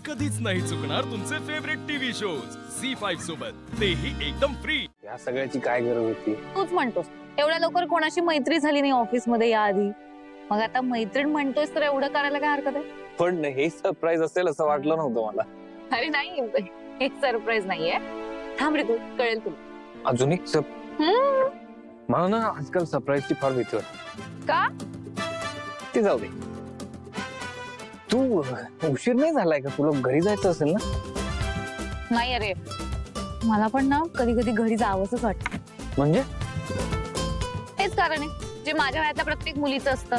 कधीच नाही चुकणार तुमचे फेवरेट टीव्ही शोज झी5 सोबत, तेही एकदम फ्री. या सगळ्याची काय गरज होती? तूच म्हणतोस एवढ्या लवकर कोणाशी मैत्री झाली नाही ऑफिस मध्ये या आधी, मग आता मैत्रीण म्हणतोयस तर एवढं करायला काय हरकत आहे? पण हे सरप्राईज असेल असं वाटलं नव्हतं मला. अरे नाही, हे सरप्राईज नाहीये. थांब रे, तू कळेल तुला. अजून एक मला ना आजकाल सरप्राईजची फार भीती वाटते. का? ते जाऊ दे. तू उशीर नाही झालाय का? तुला घरी जायचं असेल ना? नाही अरे, मला पण ना कधी कधी घरी जावंसच वाटतं. म्हणजे तेच कारण आहे जे माझ्या वयातल्या प्रत्येक मुलीचं असतं.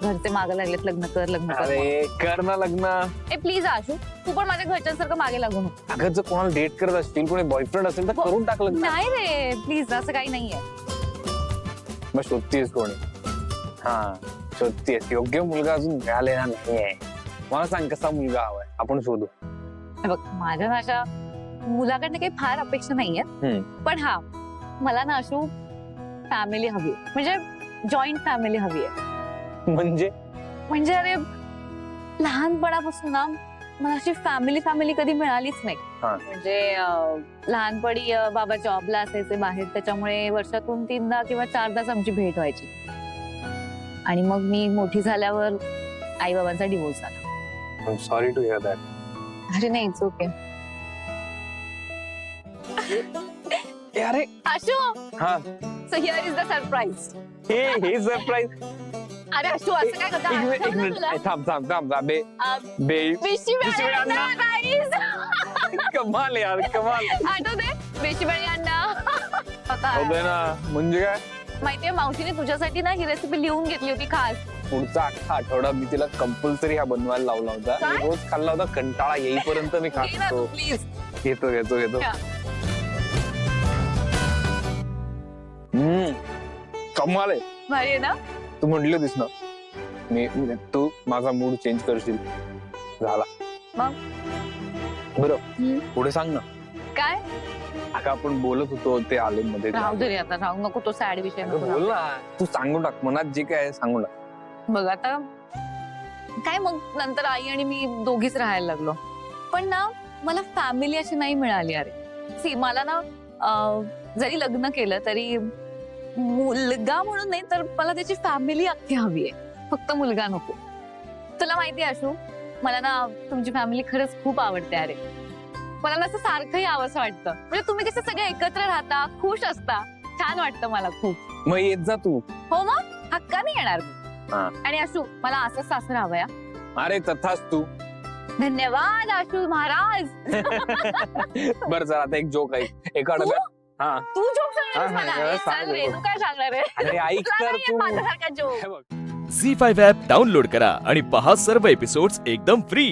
घरचे मागे लागलेत, लग्न कर लग्न कर. अरे कर ना लग्न. ए प्लीज आशू, तू पण माझ्या घरच्यांसारखं मागे लागू नको. अगं जर कोणाला डेट करत असतील, कोणी बॉयफ्रेंड असेल तर करून टाकलं. नाही रे प्लीज, असं काही नाहीये. मग शोधतीयस कोणी? हा शोधतीयस. योग्य मुलगा अजून मिळालेला नाहीये. मला सांग कसा मुलगा हवाय, आपण शोधू. हे बघ, माझ्या ना अशा मुलाकडनं काही फार अपेक्षा नाहीये, पण हा मला ना अशू फॅमिली हवी, म्हणजे जॉईंट फॅमिली हवी आहे. म्हणजे अरे लहानपणापासून ना मला अशी फॅमिली कधी मिळालीच नाही. म्हणजे लहानपणी बाबा जॉबला असायचे बाहेर, त्याच्यामुळे वर्षातून 3दा किंवा 4दाच आमची भेट व्हायची. आणि मग मी मोठी झाल्यावर आई बाबांचा डिवोर्स झाला. Sorry to hear that. अरे नाही, इट्स ओके. अरे आशू, हा so here is the surprise. हे सरप्राईज. अरे आशू, असं काय करता? एक मिनिट थांब. कमाल यार, कमाल. आठवते बेशीबळी अण्णा होते ना. म्हणजे काय माहितीये, मावशीने तुझ्यासाठी ना ही रेसिपी लिहून घेतली होती खास. पुढचा अख्खा आठवडा मी तिला कंपल्सरी हा बनवायला लावला होता. काय? रोज खाल्ला होता, कंटाळा येईपर्यंत मी खात होतो. प्लीज घेतो. हा. कमाल आहे. भारी आहे ना? तू म्हटली होतीस ना तू माझा मूड चेंज करशील. झाला मग? बरं पुढे सांग ना. काय? अगं आपण बोलत होतो ते आले मध्ये. राहू दे रे, आता राहू नको तो सॅड विषय. नको बोल ना, तू सांगून टाक, मनात जे काय आहे सांगून टाक. बघ आता काय, मग नंतर आई आणि मी दोघीच राहायला लागलो. पण ना मला फॅमिली अशी नाही मिळाली. अरे सी, मला ना जरी लग्न केलं तरी मुलगा म्हणून नाही, तर मला त्याची फॅमिली अख्खी हवी आहे, फक्त मुलगा नको. तुला माहिती आहे आशू, मला ना तुमची फॅमिली खरंच खूप आवडते. अरे मला ना असं सारखंही आवंसं वाटतं. म्हणजे तुम्ही कसे सगळे एकत्र राहता, खुश असता, छान वाटतं मला खूप. मग येत जा तू. हो मग हक्काने येणार मी. आणि आशू, मला असं सासर हवंय. अरे तथाच तू. धन्यवाद आशू महाराज. बरं चल, आता एक जोक आहे एका डब्यात. हा तू जोक सांगणार मला? हा, सांग रे, तू काय सांगणार आहे? अरे ऐक तर तू. माझ्यासारखा जोक. झी5 ऍप डाउनलोड करा आणि पहा सर्व एपिसोड्स एकदम फ्री.